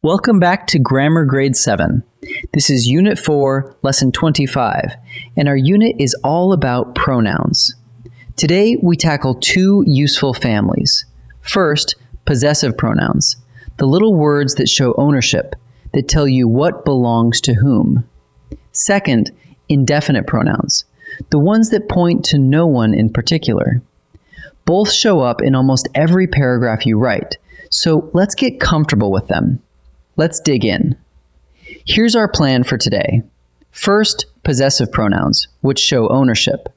Welcome back to Grammar Grade 7. This is Unit 4, Lesson 25, and our unit is all about pronouns. Today, we tackle two useful families. First, possessive pronouns, the little words that show ownership, that tell you what belongs to whom. Second, indefinite pronouns, the ones that point to no one in particular. Both show up in almost every paragraph you write, so let's get comfortable with them. Let's dig in. Here's our plan for today. First, possessive pronouns, which show ownership.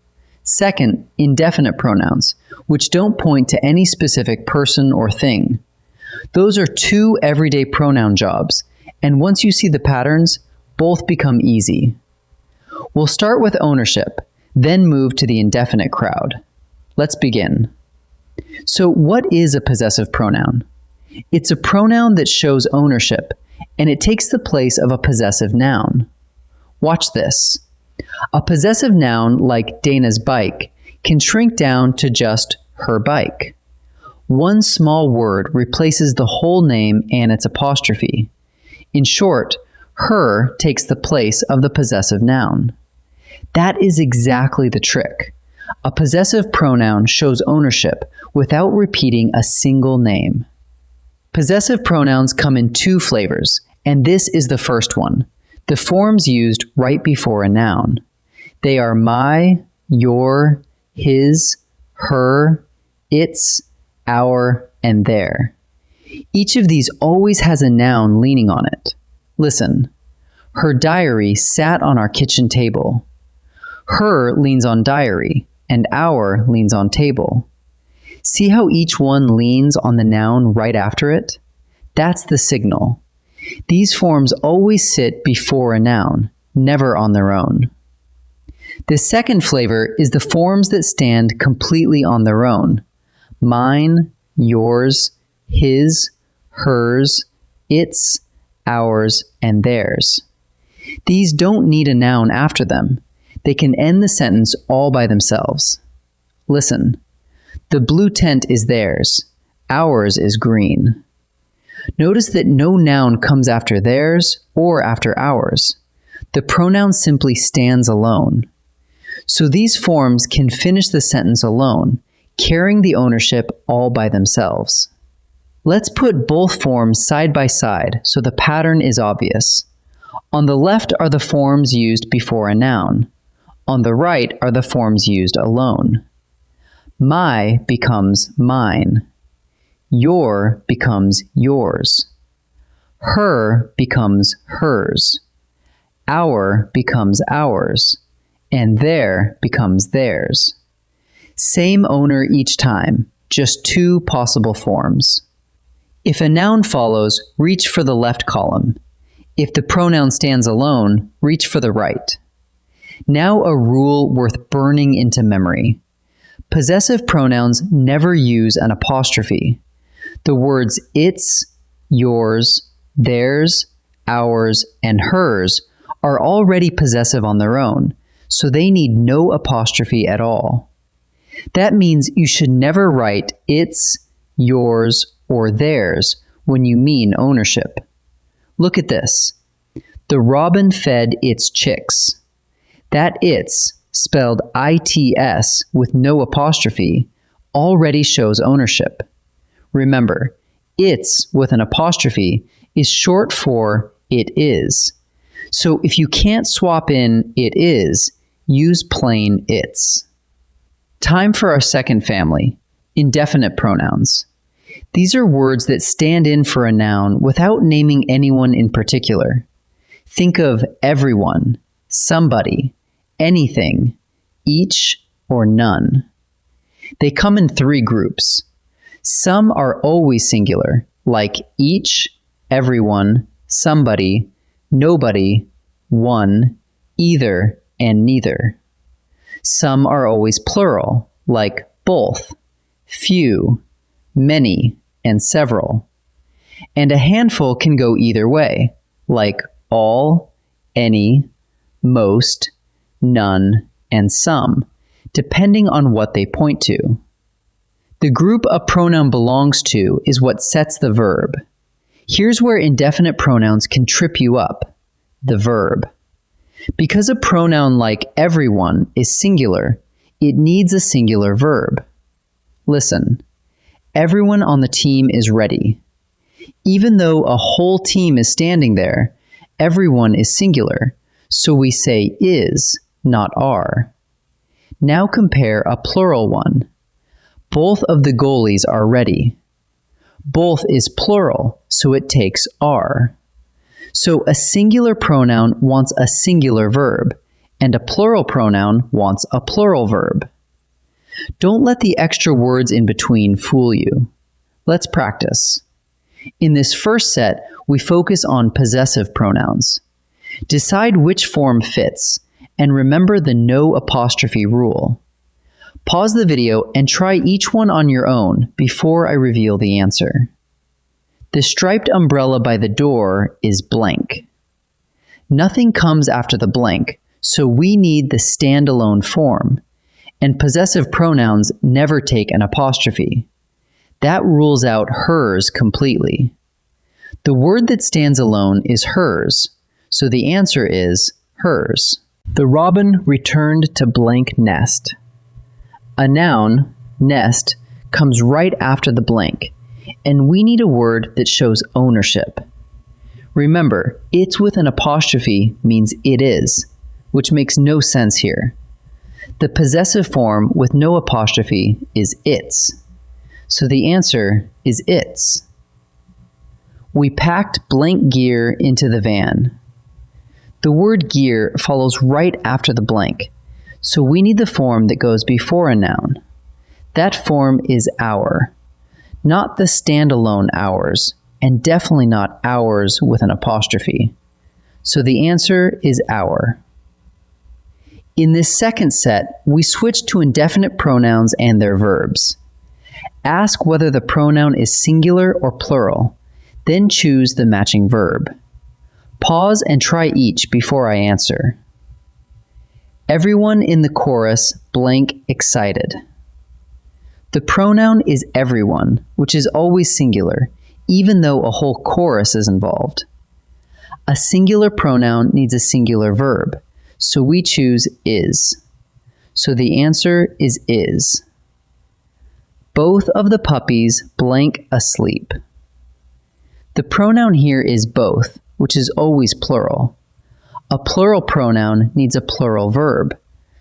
Second, indefinite pronouns, which don't point to any specific person or thing. Those are two everyday pronoun jobs, and once you see the patterns, both become easy. We'll start with ownership, then move to the indefinite crowd. Let's begin. So, what is a possessive pronoun? It's a pronoun that shows ownership, and it takes the place of a possessive noun. Watch this. A possessive noun like Dana's bike can shrink down to just her bike. One small word replaces the whole name and its apostrophe. In short, her takes the place of the possessive noun. That is exactly the trick. A possessive pronoun shows ownership without repeating a single name. Possessive pronouns come in two flavors, and this is the first one, the forms used right before a noun. They are my, your, his, her, its, our, and their. Each of these always has a noun leaning on it. Listen. Her diary sat on our kitchen table. Her leans on diary, and our leans on table. See how each one leans on the noun right after it? That's the signal. These forms always sit before a noun, never on their own. The second flavor is the forms that stand completely on their own. Mine, yours, his, hers, its, ours, and theirs. These don't need a noun after them. They can end the sentence all by themselves. Listen. The blue tent is theirs. Ours is green. Notice that no noun comes after theirs or after ours. The pronoun simply stands alone. So these forms can finish the sentence alone, carrying the ownership all by themselves. Let's put both forms side by side so the pattern is obvious. On the left are the forms used before a noun. On the right are the forms used alone. My becomes mine. Your becomes yours. Her becomes hers. Our becomes ours. And their becomes theirs. Same owner each time, just two possible forms. If a noun follows, reach for the left column. If the pronoun stands alone, reach for the right. Now a rule worth burning into memory. Possessive pronouns never use an apostrophe. The words its, yours, theirs, ours, and hers are already possessive on their own, so they need no apostrophe at all. That means you should never write its, yours, or theirs when you mean ownership. Look at this. The robin fed its chicks. That its, spelled ITS with no apostrophe, already shows ownership. Remember, its with an apostrophe is short for it is. So if you can't swap in it is, use plain its. Time for our second family, indefinite pronouns. These are words that stand in for a noun without naming anyone in particular. Think of everyone, somebody, anything, each, or none. They come in three groups. Some are always singular, like each, everyone, somebody, nobody, one, either, and neither. Some are always plural, like both, few, many, and several. And a handful can go either way, like all, any, most, none, and some, depending on what they point to. The group a pronoun belongs to is what sets the verb. Here's where indefinite pronouns can trip you up: the verb. Because a pronoun like everyone is singular, it needs a singular verb. Listen, everyone on the team is ready. Even though a whole team is standing there, everyone is singular, so we say is, not are. Now compare a plural one. Both of the goalies are ready. Both is plural, so it takes are. So a singular pronoun wants a singular verb, and a plural pronoun wants a plural verb. Don't let the extra words in between fool you. Let's practice. In this first set, we focus on possessive pronouns. Decide which form fits, and remember the no-apostrophe rule. Pause the video and try each one on your own before I reveal the answer. The striped umbrella by the door is blank. Nothing comes after the blank, so we need the standalone form, and possessive pronouns never take an apostrophe. That rules out hers completely. The word that stands alone is hers, so the answer is hers. The robin returned to blank nest. A noun, nest, comes right after the blank, and we need a word that shows ownership. Remember, it's with an apostrophe means it is, which makes no sense here. The possessive form with no apostrophe is its, so the answer is its. We packed blank gear into the van. The word gear follows right after the blank, so we need the form that goes before a noun. That form is our, not the standalone ours, and definitely not ours with an apostrophe. So the answer is our. In this second set, we switch to indefinite pronouns and their verbs. Ask whether the pronoun is singular or plural, then choose the matching verb. Pause and try each before I answer. Everyone in the chorus blank excited. The pronoun is everyone, which is always singular, even though a whole chorus is involved. A singular pronoun needs a singular verb, so we choose is. So the answer is. Both of the puppies blank asleep. The pronoun here is both, which is always plural. A plural pronoun needs a plural verb,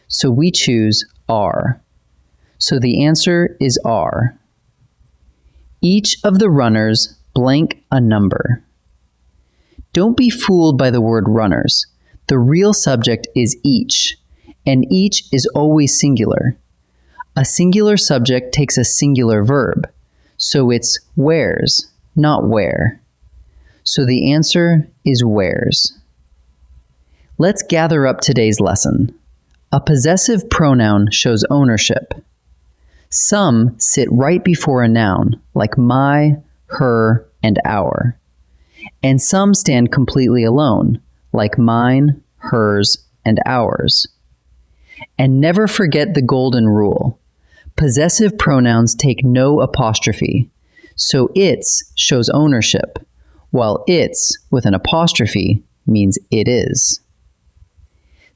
so we choose are. So the answer is are. Each of the runners blank a number. Don't be fooled by the word runners. The real subject is each, and each is always singular. A singular subject takes a singular verb, so it's wears, not wear. So the answer is wears. Let's gather up today's lesson. A possessive pronoun shows ownership. Some sit right before a noun, like my, her, and our. And some stand completely alone, like mine, hers, and ours. And never forget the golden rule. Possessive pronouns take no apostrophe, so its shows ownership, while its with an apostrophe means it is.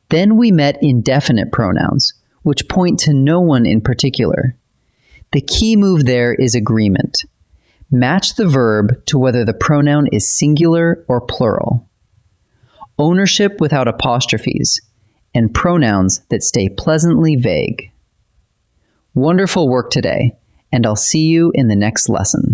Then we met indefinite pronouns, which point to no one in particular. The key move there is agreement. Match the verb to whether the pronoun is singular or plural. Ownership without apostrophes, and pronouns that stay pleasantly vague. Wonderful work today, and I'll see you in the next lesson.